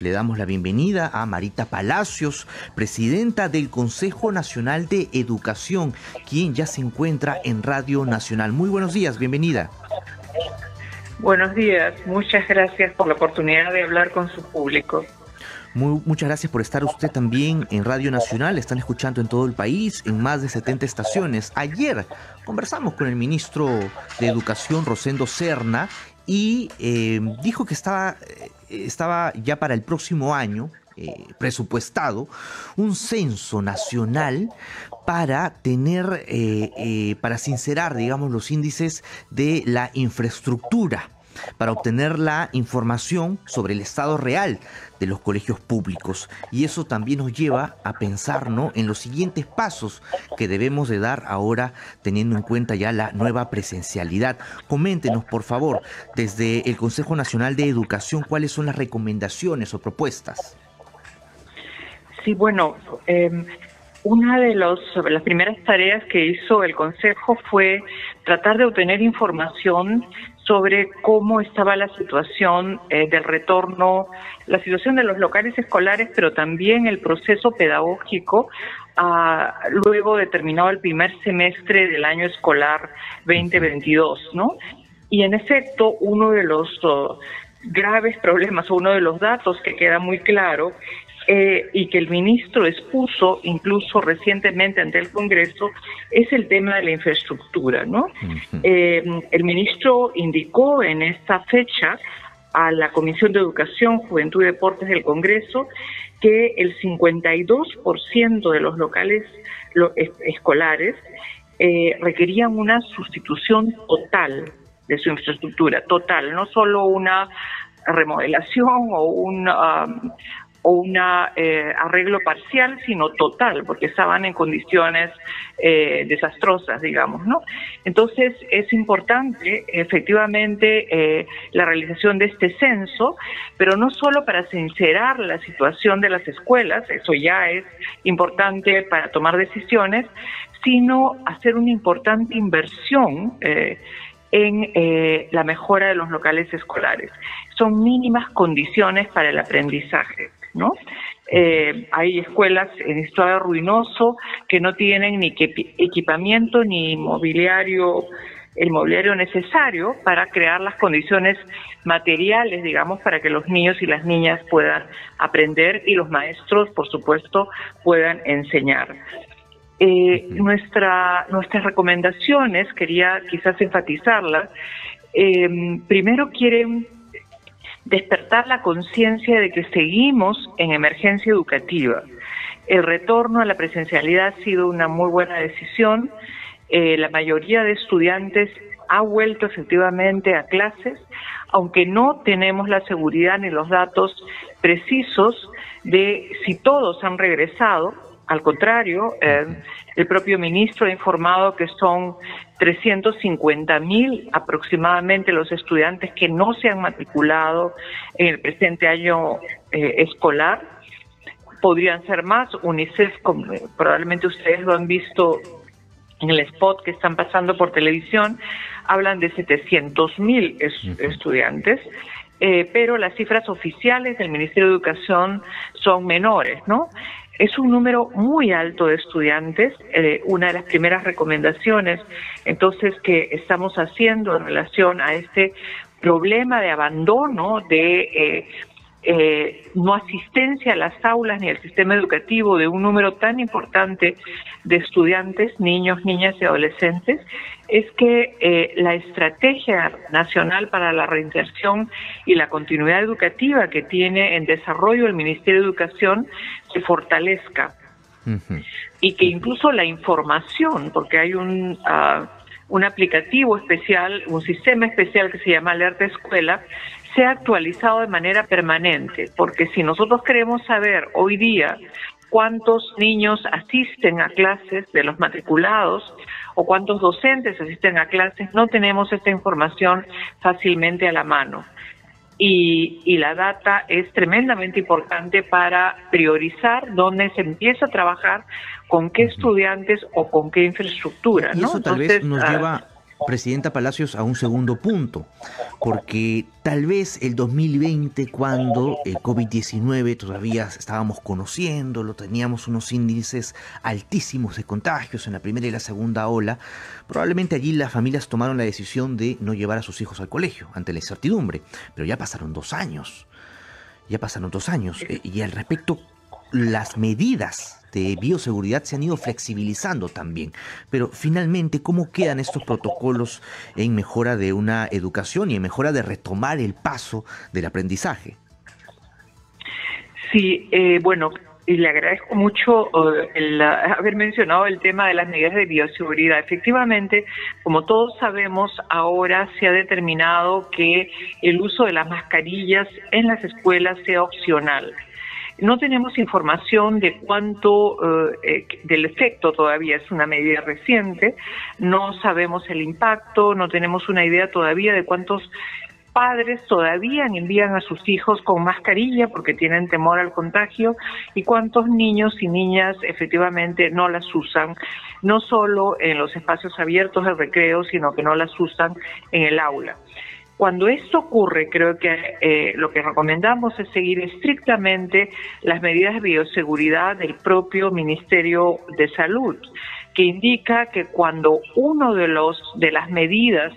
Le damos la bienvenida a Marita Palacios, presidenta del Consejo Nacional de Educación, quien ya se encuentra en Radio Nacional. Muy buenos días, bienvenida. Buenos días, muchas gracias por la oportunidad de hablar con su público. Muchas gracias por estar usted también en Radio Nacional. Están escuchando en todo el país, en más de 70 estaciones. Ayer conversamos con el ministro de Educación, Rosendo Serna, y dijo que estaba ya para el próximo año presupuestado un censo nacional para tener, para sincerar, digamos, los índices de la infraestructura, para obtener la información sobre el estado real de los colegios públicos. Y eso también nos lleva a pensar, ¿no?, en los siguientes pasos que debemos de dar ahora, teniendo en cuenta ya la nueva presencialidad. Coméntenos, por favor, desde el Consejo Nacional de Educación, cuáles son las recomendaciones o propuestas. Sí, bueno, una de las primeras tareas que hizo el Consejo fue tratar de obtener información sobre cómo estaba la situación del retorno, la situación de los locales escolares, pero también el proceso pedagógico luego de terminado el primer semestre del año escolar 2022, ¿no? Y en efecto, uno de los graves problemas, o uno de los datos que queda muy claro, y que el ministro expuso incluso recientemente ante el Congreso, es el tema de la infraestructura, ¿no? El ministro indicó en esta fecha a la Comisión de Educación, Juventud y Deportes del Congreso que el 52% de los locales escolares requerían una sustitución total de su infraestructura, total, no solo una remodelación o un arreglo parcial, sino total, porque estaban en condiciones desastrosas, digamos, ¿no? Entonces, es importante, efectivamente, la realización de este censo, pero no solo para sincerar la situación de las escuelas, eso ya es importante para tomar decisiones, sino hacer una importante inversión en la mejora de los locales escolares. Son mínimas condiciones para el aprendizaje, ¿no? Hay escuelas en estado ruinoso que no tienen ni equipamiento ni el mobiliario necesario para crear las condiciones materiales, digamos, para que los niños y las niñas puedan aprender y los maestros, por supuesto, puedan enseñar. Nuestras recomendaciones, quería quizás enfatizarlas, primero quieren despertar la conciencia de que seguimos en emergencia educativa. El retorno a la presencialidad ha sido una muy buena decisión. La mayoría de estudiantes ha vuelto efectivamente a clases, aunque no tenemos la seguridad ni los datos precisos de si todos han regresado. Al contrario, el propio ministro ha informado que son 350.000 aproximadamente los estudiantes que no se han matriculado en el presente año escolar. Podrían ser más. UNICEF, como probablemente ustedes lo han visto en el spot que están pasando por televisión, hablan de 700.000 estudiantes. Pero las cifras oficiales del Ministerio de Educación son menores, ¿no? Es un número muy alto de estudiantes. Una de las primeras recomendaciones, entonces, que estamos haciendo en relación a este problema de abandono, de no asistencia a las aulas ni al sistema educativo de un número tan importante de estudiantes, niños, niñas y adolescentes, es que la Estrategia Nacional para la Reinserción y la Continuidad Educativa que tiene en desarrollo el Ministerio de Educación se fortalezca. Y que incluso la información, porque hay un aplicativo especial, un sistema especial que se llama Alerta Escuela, sea actualizado de manera permanente, porque si nosotros queremos saber hoy día cuántos niños asisten a clases de los matriculados o cuántos docentes asisten a clases, no tenemos esta información fácilmente a la mano. Y la data es tremendamente importante para priorizar dónde se empieza a trabajar, con qué estudiantes o con qué infraestructura, ¿no? Y eso tal vez nos lleva Presidenta Palacios, a un segundo punto, porque tal vez el 2020, cuando el COVID-19 todavía estábamos conociéndolo, teníamos unos índices altísimos de contagios en la primera y la segunda ola, probablemente allí las familias tomaron la decisión de no llevar a sus hijos al colegio ante la incertidumbre, pero ya pasaron 2 años. Y al respecto, las medidas de bioseguridad se han ido flexibilizando también. Pero finalmente, ¿cómo quedan estos protocolos en mejora de una educación y en mejora de retomar el paso del aprendizaje? Sí, bueno, y le agradezco mucho haber mencionado el tema de las medidas de bioseguridad. Efectivamente, como todos sabemos, ahora se ha determinado que el uso de las mascarillas en las escuelas sea opcional. No tenemos información de cuánto del efecto todavía, es una medida reciente, no sabemos el impacto, no tenemos una idea todavía de cuántos padres todavía envían a sus hijos con mascarilla porque tienen temor al contagio y cuántos niños y niñas efectivamente no las usan, no solo en los espacios abiertos de recreo, sino que no las usan en el aula. Cuando esto ocurre, creo que lo que recomendamos es seguir estrictamente las medidas de bioseguridad del propio Ministerio de Salud, que indica que cuando uno de las medidas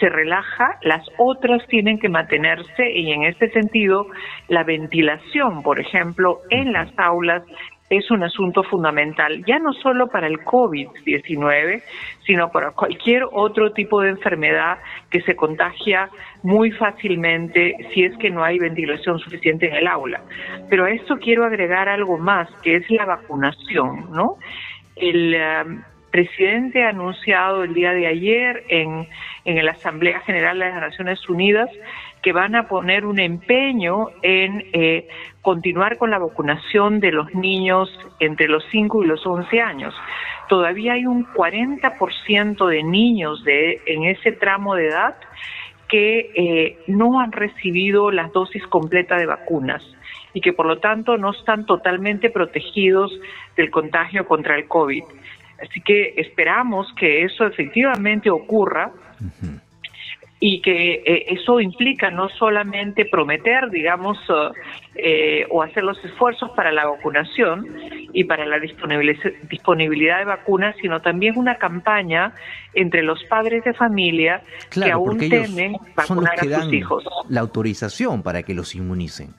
se relaja, las otras tienen que mantenerse y en este sentido la ventilación, por ejemplo, en las aulas es un asunto fundamental, ya no solo para el COVID-19, sino para cualquier otro tipo de enfermedad que se contagia muy fácilmente si es que no hay ventilación suficiente en el aula. Pero a esto quiero agregar algo más, que es la vacunación, ¿no? El presidente ha anunciado el día de ayer en la Asamblea General de las Naciones Unidas que van a poner un empeño en continuar con la vacunación de los niños entre los 5 y los 11 años. Todavía hay un 40% de niños en ese tramo de edad que no han recibido las dosis completas de vacunas y que por lo tanto no están totalmente protegidos del contagio contra el COVID. Así que esperamos que eso efectivamente ocurra. Uh-huh. Y que eso implica no solamente prometer, digamos, o hacer los esfuerzos para la vacunación y para la disponibilidad de vacunas, sino también una campaña entre los padres de familia que aún temen vacunar a sus hijos. La autorización para que los inmunicen.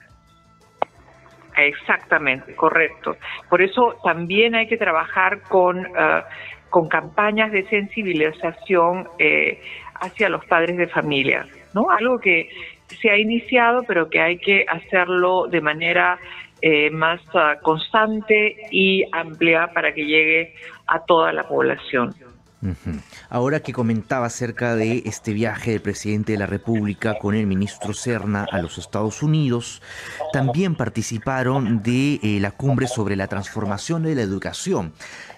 Exactamente, correcto. Por eso también hay que trabajar con campañas de sensibilización hacia los padres de familia, ¿no? Algo que se ha iniciado, pero que hay que hacerlo de manera más constante y amplia para que llegue a toda la población. Uh-huh. Ahora que comentaba acerca de este viaje del presidente de la República con el ministro Serna a los Estados Unidos, también participaron de la cumbre sobre la transformación de la educación.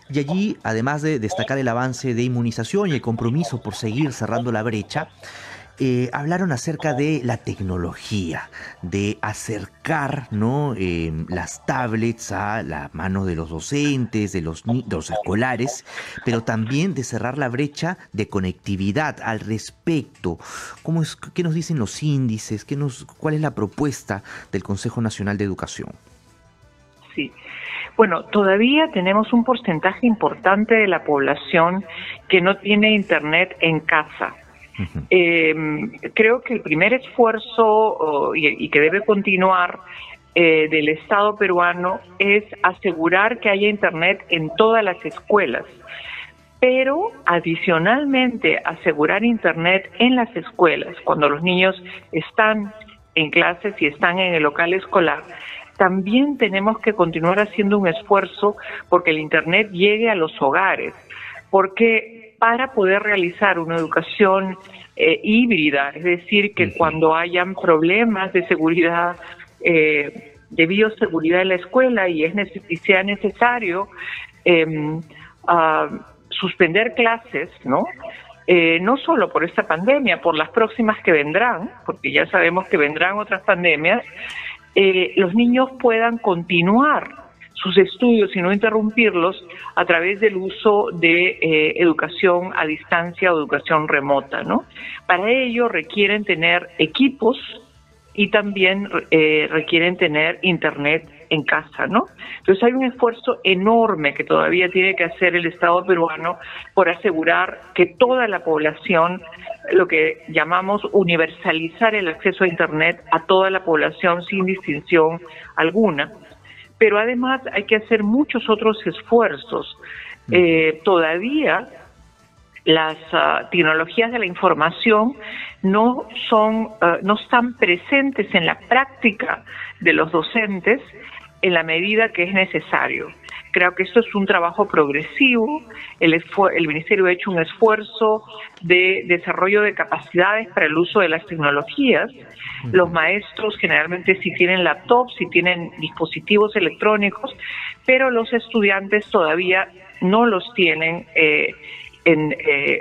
Y allí, además de destacar el avance de inmunización y el compromiso por seguir cerrando la brecha, hablaron acerca de la tecnología, de acercar, ¿no?, las tablets a la mano de los docentes, de los escolares, pero también de cerrar la brecha de conectividad al respecto. ¿Qué nos dicen los índices? ¿Cuál es la propuesta del Consejo Nacional de Educación? Sí. Bueno, todavía tenemos un porcentaje importante de la población que no tiene internet en casa. Uh-huh. Creo que el primer esfuerzo y que debe continuar del Estado peruano es asegurar que haya internet en todas las escuelas, pero adicionalmente asegurar internet en las escuelas cuando los niños están en clases y están en el local escolar. También tenemos que continuar haciendo un esfuerzo porque el internet llegue a los hogares, porque para poder realizar una educación híbrida, es decir, que cuando hayan problemas de seguridad, de bioseguridad en la escuela y sea necesario suspender clases, ¿no? No solo por esta pandemia, por las próximas que vendrán, porque ya sabemos que vendrán otras pandemias, los niños puedan continuar sus estudios y no interrumpirlos a través del uso de educación a distancia o educación remota, ¿no? Para ello requieren tener equipos y también requieren tener internet en casa, ¿no? Entonces hay un esfuerzo enorme que todavía tiene que hacer el Estado peruano por asegurar que toda la población, lo que llamamos universalizar el acceso a internet a toda la población sin distinción alguna. Pero además hay que hacer muchos otros esfuerzos. Todavía las tecnologías de la información no están presentes en la práctica de los docentes en la medida que es necesario. Creo que esto es un trabajo progresivo. El Ministerio ha hecho un esfuerzo de desarrollo de capacidades para el uso de las tecnologías. Los maestros generalmente sí tienen laptops, sí tienen dispositivos electrónicos, pero los estudiantes todavía no los tienen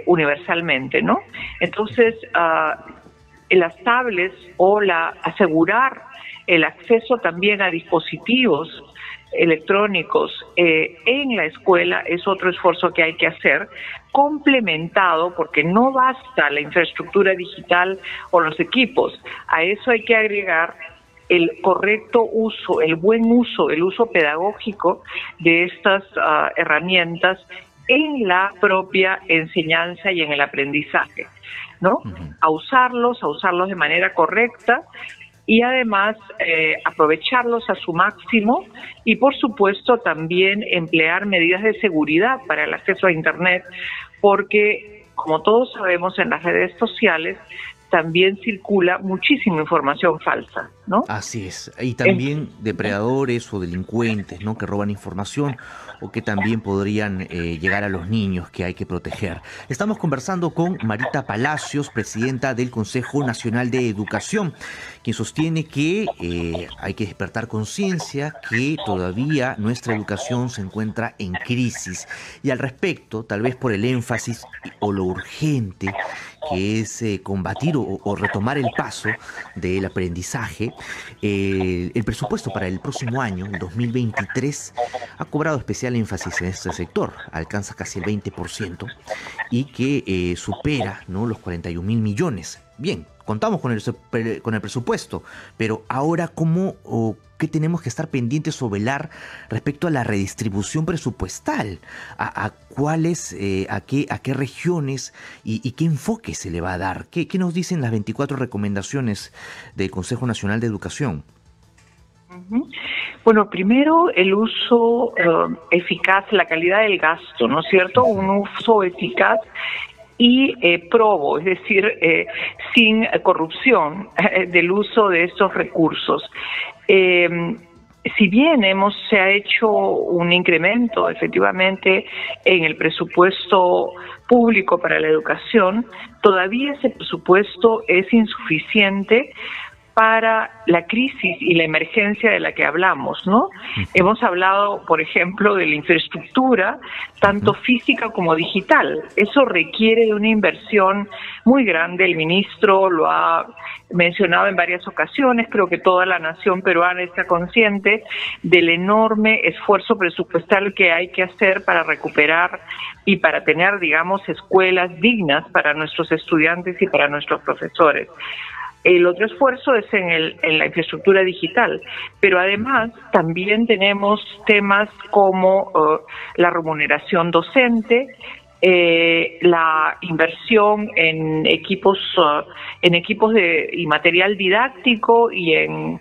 universalmente, ¿no? Entonces, las tablets o asegurar el acceso también a dispositivos electrónicos en la escuela es otro esfuerzo que hay que hacer, complementado, porque no basta la infraestructura digital o los equipos. A eso hay que agregar el correcto uso, el buen uso, el uso pedagógico de estas herramientas en la propia enseñanza y en el aprendizaje, ¿no? A usarlos de manera correcta y además aprovecharlos a su máximo y por supuesto también emplear medidas de seguridad para el acceso a Internet, porque como todos sabemos en las redes sociales también circula muchísima información falsa, ¿no? Así es, y también depredadores o delincuentes, ¿no?, que roban información o que también podrían llegar a los niños que hay que proteger. Estamos conversando con Marita Palacios, presidenta del Consejo Nacional de Educación, quien sostiene que hay que despertar conciencia, que todavía nuestra educación se encuentra en crisis. Y al respecto, tal vez por el énfasis o lo urgente que es combatir o retomar el paso del aprendizaje, el presupuesto para el próximo año, el 2023, ha cobrado especial énfasis en este sector, alcanza casi el 20% y que supera, ¿no?, los 41.000 millones. Bien, contamos con el presupuesto, pero ahora ¿qué tenemos que estar pendientes o velar respecto a la redistribución presupuestal? ¿A cuáles, a qué regiones y qué enfoque se le va a dar? ¿Qué nos dicen las 24 recomendaciones del Consejo Nacional de Educación? Bueno, primero el uso eficaz, la calidad del gasto, ¿no es cierto? Un uso eficaz y probo, es decir, sin corrupción del uso de estos recursos. Si bien se ha hecho un incremento efectivamente en el presupuesto público para la educación, todavía ese presupuesto es insuficiente para la crisis y la emergencia de la que hablamos, ¿no? Hemos hablado, por ejemplo, de la infraestructura, tanto física como digital. Eso requiere de una inversión muy grande. El ministro lo ha mencionado en varias ocasiones. Creo que toda la nación peruana está consciente del enorme esfuerzo presupuestal que hay que hacer para recuperar y para tener, digamos, escuelas dignas para nuestros estudiantes y para nuestros profesores. El otro esfuerzo es en la infraestructura digital, pero además también tenemos temas como la remuneración docente, la inversión en equipos y material didáctico y en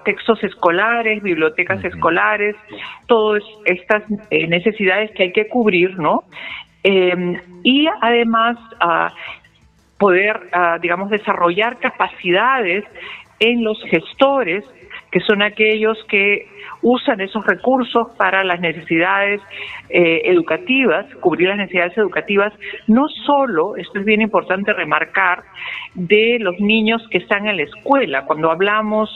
textos escolares, bibliotecas escolares, todas estas necesidades que hay que cubrir, ¿no? Y además poder, digamos, desarrollar capacidades en los gestores, que son aquellos que usan esos recursos para las necesidades educativas, cubrir las necesidades educativas, no solo, esto es bien importante remarcar, de los niños que están en la escuela. Cuando hablamos,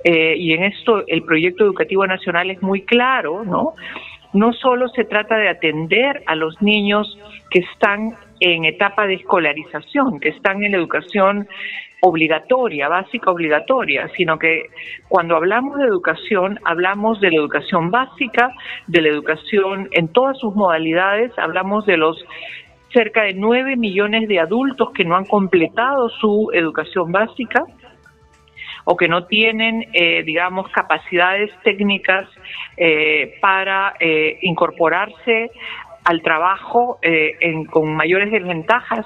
y en esto el proyecto educativo nacional es muy claro, ¿no? No solo se trata de atender a los niños que están en etapa de escolarización, que están en la educación obligatoria, básica obligatoria, sino que cuando hablamos de educación, hablamos de la educación básica, de la educación en todas sus modalidades, hablamos de los cerca de 9 millones de adultos que no han completado su educación básica o que no tienen, digamos, capacidades técnicas para incorporarse al trabajo con mayores desventajas,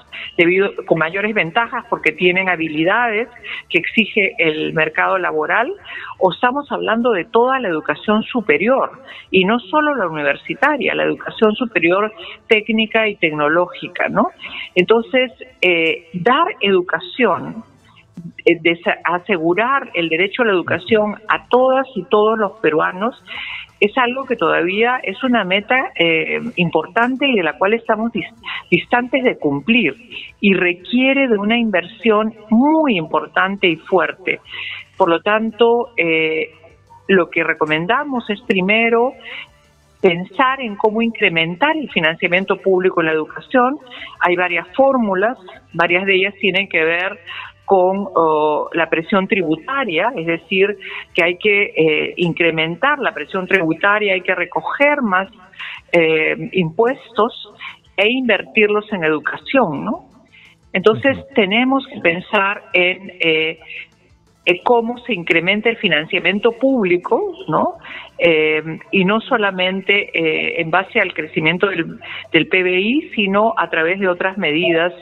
con mayores ventajas porque tienen habilidades que exige el mercado laboral, o estamos hablando de toda la educación superior, y no solo la universitaria, la educación superior técnica y tecnológica, ¿no? Entonces, dar educación, asegurar el derecho a la educación a todas y todos los peruanos, es algo que todavía es una meta importante y de la cual estamos distantes de cumplir, y requiere de una inversión muy importante y fuerte. Por lo tanto, lo que recomendamos es primero pensar en cómo incrementar el financiamiento público en la educación. Hay varias fórmulas, varias de ellas tienen que ver con la presión tributaria, es decir, que hay que incrementar la presión tributaria, hay que recoger más impuestos e invertirlos en educación, ¿no? Entonces tenemos que pensar en cómo se incrementa el financiamiento público, ¿no? Y no solamente en base al crecimiento del PBI, sino a través de otras medidas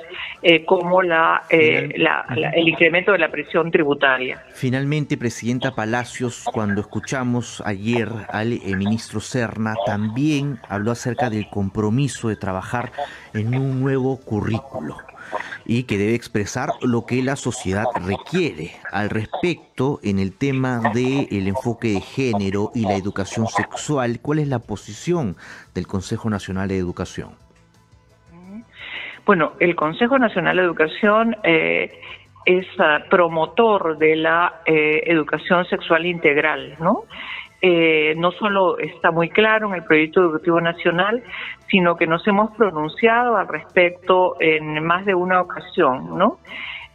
como el incremento de la presión tributaria. Finalmente, Presidenta Palacios, cuando escuchamos ayer al ministro Serna, también habló acerca del compromiso de trabajar en un nuevo currículo y que debe expresar lo que la sociedad requiere. Al respecto, en el tema del enfoque de género y la educación sexual, ¿cuál es la posición del Consejo Nacional de Educación? Bueno, el Consejo Nacional de Educación es promotor de la educación sexual integral, ¿no? No solo está muy claro en el proyecto educativo nacional, sino que nos hemos pronunciado al respecto en más de una ocasión, ¿no?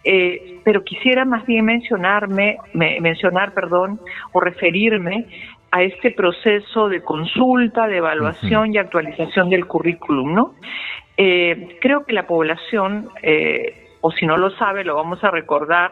Pero quisiera más bien mencionar, o referirme a este proceso de consulta, de evaluación y actualización del currículum, ¿no? Creo que la población, o si no lo sabe, lo vamos a recordar,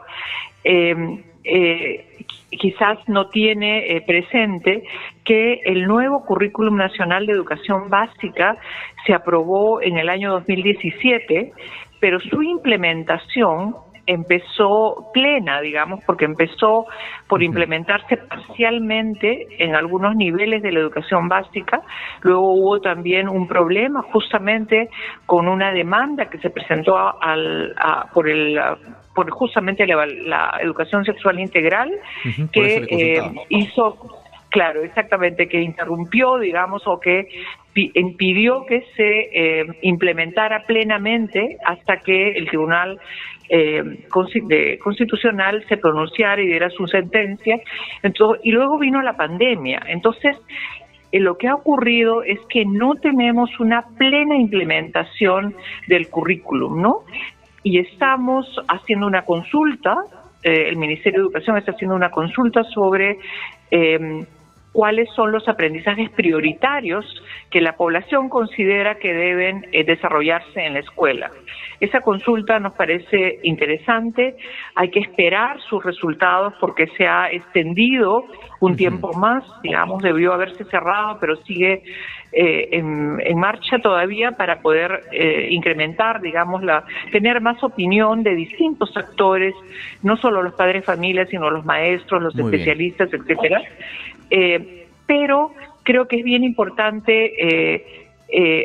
quizás no tiene presente que el nuevo Currículum Nacional de Educación Básica se aprobó en el año 2017, pero su implementación empezó plena, digamos, porque empezó por implementarse parcialmente en algunos niveles de la educación básica. Luego hubo también un problema justamente con una demanda que se presentó por justamente la educación sexual integral, que hizo, claro, exactamente, que interrumpió, digamos, o que impidió que se implementara plenamente hasta que el Tribunal Constitucional se pronunciara y diera su sentencia. Entonces, y luego vino la pandemia. Entonces, lo que ha ocurrido es que no tenemos una plena implementación del currículum, ¿no? Y estamos haciendo una consulta, el Ministerio de Educación está haciendo una consulta sobre cuáles son los aprendizajes prioritarios que la población considera que deben desarrollarse en la escuela. Esa consulta nos parece interesante, hay que esperar sus resultados porque se ha extendido un tiempo más, digamos, debió haberse cerrado, pero sigue en marcha todavía para poder incrementar, digamos, tener más opinión de distintos actores, no solo los padres de familia, sino los maestros, los especialistas, etcétera. Pero creo que es bien importante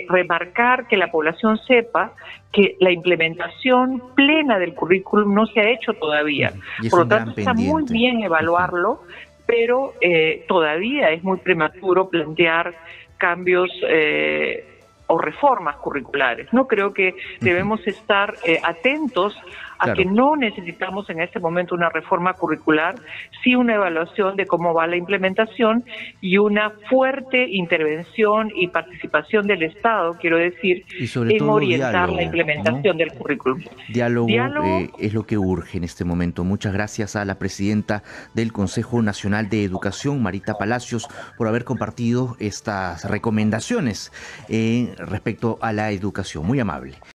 remarcar que la población sepa que la implementación plena del currículum no se ha hecho todavía. Por lo tanto, está muy bien evaluarlo, pero todavía es muy prematuro plantear cambios o reformas curriculares. No creo que debemos estar atentos a Claro. que no necesitamos en este momento una reforma curricular, sí una evaluación de cómo va la implementación y una fuerte intervención y participación del Estado, quiero decir, Y sobre en todo orientar la diálogo, ¿no? implementación del currículum. Diálogo Diálogo. es lo que urge en este momento. Muchas gracias a la presidenta del Consejo Nacional de Educación, Marita Palacios, por haber compartido estas recomendaciones respecto a la educación. Muy amable.